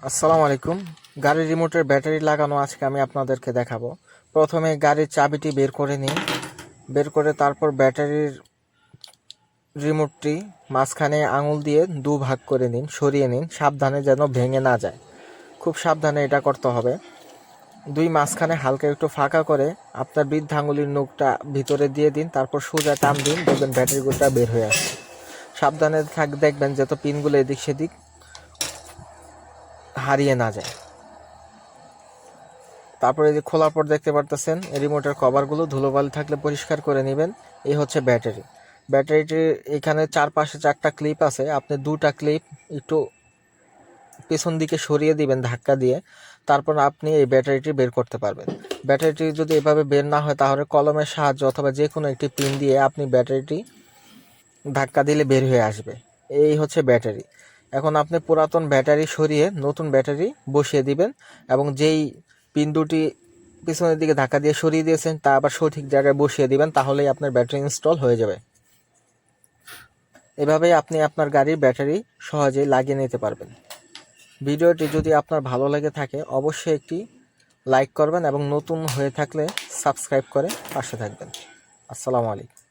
আসসালামু আলাইকুম। গাড়ির রিমোটের ব্যাটারি লাগানো আজকে আমি আপনাদেরকে দেখাবো। প্রথমে গাড়ির চাবিটি বের করে নিন। বের করে তারপর ব্যাটারির রিমোটটি মাঝখানে আঙুল দিয়ে দুভাগ করে নিন, সরিয়ে নিন, সাবধানে যেন ভেঙে না যায়। খুব সাবধানে এটা করতে হবে। দুই মাঝখানে হালকা একটু ফাঁকা করে আপনার বৃদ্ধ আঙুলির নখটা ভিতরে দিয়ে দিন, তারপর সোজা টান দিন, দেখবেন ব্যাটারিগুলোটা বের হয়ে আসছে। সাবধানে দেখবেন যত পিনগুলো এদিক সেদিক হারিয়ে না যায়। তারপরে যে খোলার পর দেখতে পারতেছেন রিমোটের কভারগুলো ধুলোবালি থাকলে পরিষ্কার করে নেবেন। এই হচ্ছে ব্যাটারি। ব্যাটারিটির এখানে চারপাশে 4টা ক্লিপ আছে, আপনি 2টা ক্লিপ একটু পেছন দিকে সরিয়ে দিবেন ধাক্কা দিয়ে, তারপর আপনি এই ব্যাটারিটি বের করতে পারবেন। ব্যাটারিটি যদি এভাবে বের না হয় তাহলে কলমের সাহায্য অথবা যে কোনো একটি পিন দিয়ে আপনি ব্যাটারিটি ধাক্কা দিলে বের হয়ে আসবে। এই হচ্ছে ব্যাটারি। এখন আপনি পুরাতন ব্যাটারি সরিয়ে নতুন ব্যাটারি বসিয়ে দিবেন এবং যেই পিন দুটি পিছনের দিকে ধাক্কা দিয়ে সরিয়ে দিয়েছেন তা আবার সঠিক জায়গায় বসিয়ে দিবেন, তাহলেই আপনার ব্যাটারি ইনস্টল হয়ে যাবে। এভাবেই আপনি আপনার গাড়ির ব্যাটারি সহজেই লাগিয়ে নিতে পারবেন। ভিডিওটি যদি আপনার ভালো লেগে থাকে অবশ্যই একটি লাইক করবেন এবং নতুন হয়ে থাকলে সাবস্ক্রাইব করে পাশে থাকবেন। আসসালামু আলাইকুম।